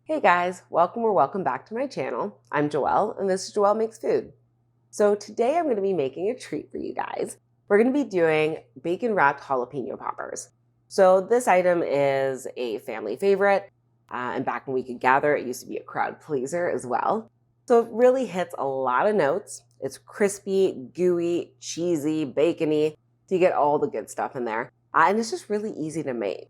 Hey guys, welcome or welcome back to my channel. I'm Joelle and this is Joelle Makes Food. So today I'm going to be making a treat for you guys. We're going to be doing bacon wrapped jalapeno poppers. So this item is a family favorite and back when we could gather it used to be a crowd pleaser as well. So it really hits a lot of notes. It's crispy, gooey, cheesy, bacony, so you get all the good stuff in there. And it's just really easy to make.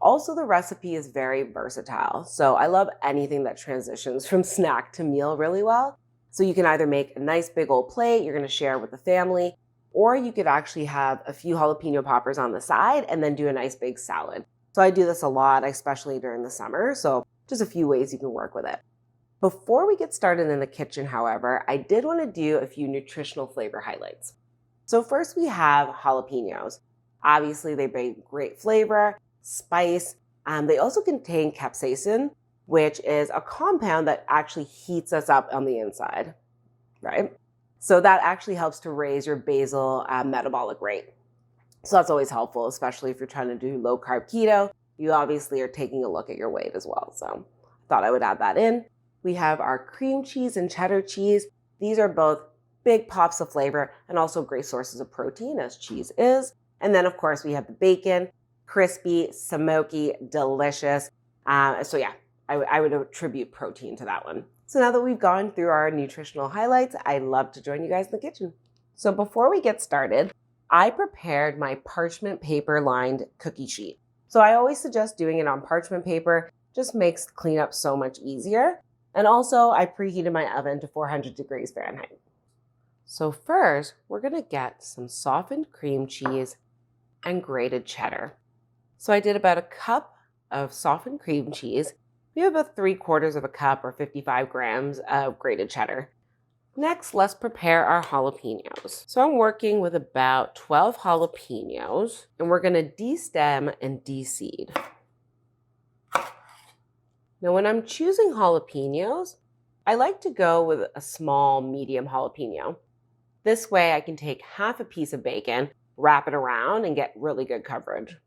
Also, the recipe is very versatile, so I love anything that transitions from snack to meal really well. So you can either make a nice big old plate you're going to share with the family, or you could actually have a few jalapeno poppers on the side and then do a nice big salad. So I do this a lot, especially during the summer, so just a few ways you can work with it. Before we get started in the kitchen, however, I did want to do a few nutritional flavor highlights. So first we have jalapenos. Obviously, they bring great flavor, spice. They also contain capsaicin, which is a compound that actually heats us up on the inside, right? So that actually helps to raise your basal metabolic rate. So that's always helpful, especially if you're trying to do low carb keto. You obviously are taking a look at your weight as well. So I thought I would add that in. We have our cream cheese and cheddar cheese. These are both big pops of flavor and also great sources of protein, as cheese is. And then, of course, we have the bacon. Crispy, smoky, delicious. So yeah, I would attribute protein to that one. So now that we've gone through our nutritional highlights, I'd love to join you guys in the kitchen. So before we get started, I prepared my parchment paper lined cookie sheet. So I always suggest doing it on parchment paper, just makes cleanup so much easier. And also I preheated my oven to 400 degrees Fahrenheit. So first, we're gonna get some softened cream cheese and grated cheddar. So I did about a cup of softened cream cheese. We have about 3/4 of a cup or 55 grams of grated cheddar. Next, let's prepare our jalapenos. So I'm working with about 12 jalapenos and we're gonna de-stem and de-seed. Now when I'm choosing jalapenos, I like to go with a small medium jalapeno. This way I can take half a piece of bacon, wrap it around and get really good coverage.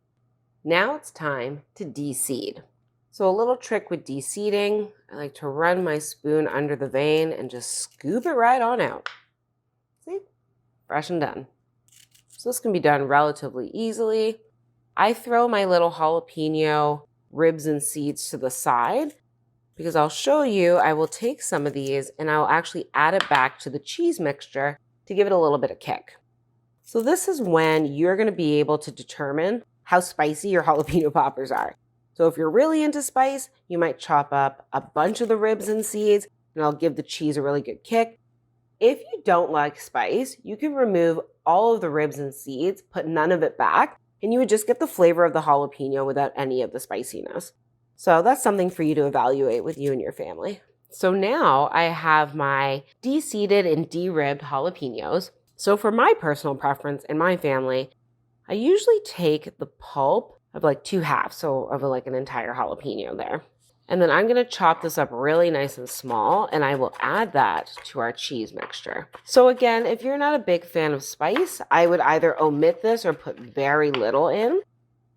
Now it's time to de-seed. So a little trick with de-seeding, I like to run my spoon under the vein and just scoop it right on out. See? Fresh and done. So this can be done relatively easily. I throw my little jalapeno ribs and seeds to the side because I'll show you I will take some of these and I'll actually add it back to the cheese mixture to give it a little bit of kick. So this is when you're going to be able to determine how spicy your jalapeno poppers are. So if you're really into spice, you might chop up a bunch of the ribs and seeds, and I'll give the cheese a really good kick. If you don't like spice, you can remove all of the ribs and seeds, put none of it back, and you would just get the flavor of the jalapeno without any of the spiciness. So that's something for you to evaluate with you and your family. So now I have my de-seeded and de-ribbed jalapenos. So for my personal preference in my family, I usually take the pulp of like 2 halves, so of like an entire jalapeno there. And then I'm gonna chop this up really nice and small, and I will add that to our cheese mixture. So again, if you're not a big fan of spice, I would either omit this or put very little in.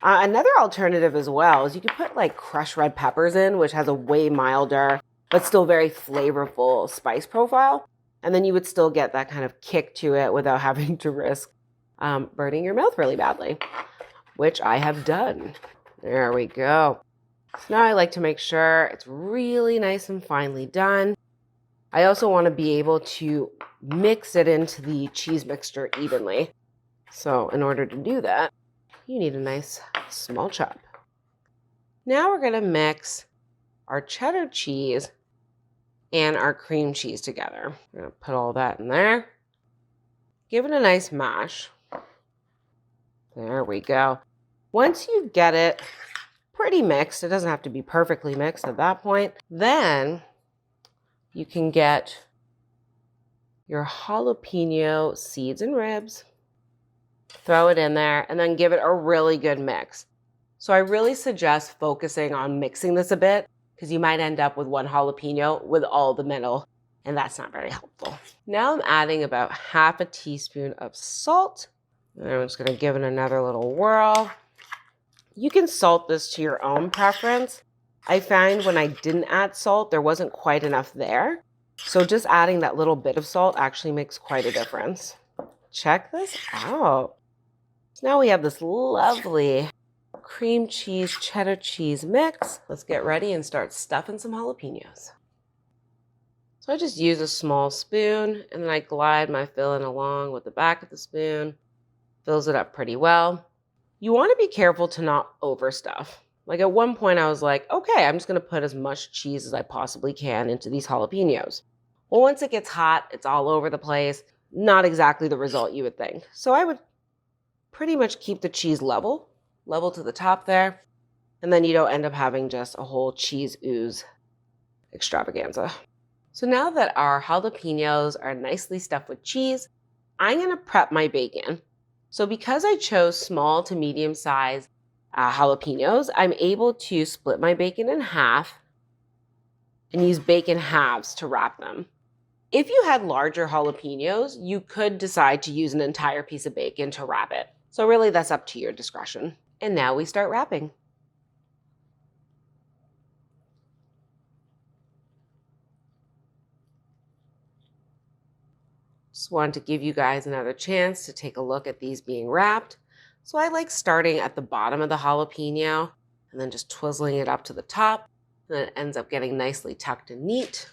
Another alternative as well is you could put like crushed red peppers in, which has a way milder, but still very flavorful spice profile. And then you would still get that kind of kick to it without having to risk burning your mouth really badly, which I have done. There we go. So now I like to make sure it's really nice and finely done. I also want to be able to mix it into the cheese mixture evenly. So in order to do that, you need a nice small chop. Now we're going to mix our cheddar cheese and our cream cheese together. We're going to put all that in there. Give it a nice mash. There we go. Once you get it pretty mixed, it doesn't have to be perfectly mixed at that point, then you can get your jalapeno seeds and ribs, throw it in there, and then give it a really good mix. So I really suggest focusing on mixing this a bit because you might end up with one jalapeno with all the middle, and that's not very helpful. Now I'm adding about half a teaspoon of salt. And I'm just going to give it another little whirl. You can salt this to your own preference. I find when I didn't add salt, there wasn't quite enough there. So just adding that little bit of salt actually makes quite a difference. Check this out. So now we have this lovely cream cheese, cheddar cheese mix. Let's get ready and start stuffing some jalapenos. So I just use a small spoon and then I glide my filling along with the back of the spoon. Fills it up pretty well. You want to be careful to not overstuff. Like at one point I was like, okay, I'm just going to put as much cheese as I possibly can into these jalapenos. Well, once it gets hot, it's all over the place. Not exactly the result you would think. So I would pretty much keep the cheese level to the top there. And then you don't end up having just a whole cheese ooze extravaganza. So now that our jalapenos are nicely stuffed with cheese, I'm going to prep my bacon. So because I chose small to medium size jalapenos, I'm able to split my bacon in half and use bacon halves to wrap them. If you had larger jalapenos, you could decide to use an entire piece of bacon to wrap it. So really that's up to your discretion. And now we start wrapping. Just wanted to give you guys another chance to take a look at these being wrapped. So I like starting at the bottom of the jalapeno and then just twizzling it up to the top. And then it ends up getting nicely tucked and neat.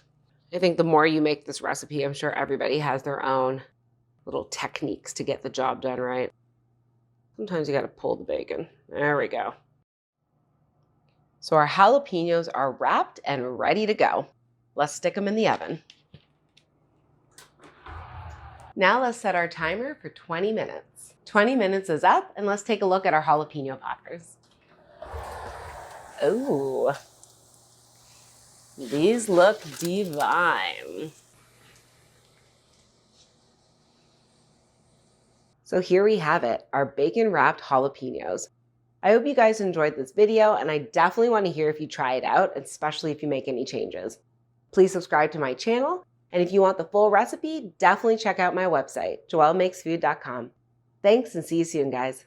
I think the more you make this recipe, I'm sure everybody has their own little techniques to get the job done right. Sometimes you got to pull the bacon. There we go. So our jalapenos are wrapped and ready to go. Let's stick them in the oven. Now let's set our timer for 20 minutes. 20 minutes is up, and let's take a look at our jalapeno poppers. Ooh, these look divine. So here we have it, our bacon wrapped jalapenos. I hope you guys enjoyed this video, and I definitely want to hear if you try it out, especially if you make any changes. Please subscribe to my channel. And if you want the full recipe, definitely check out my website, joellemakesfood.com. Thanks and see you soon, guys.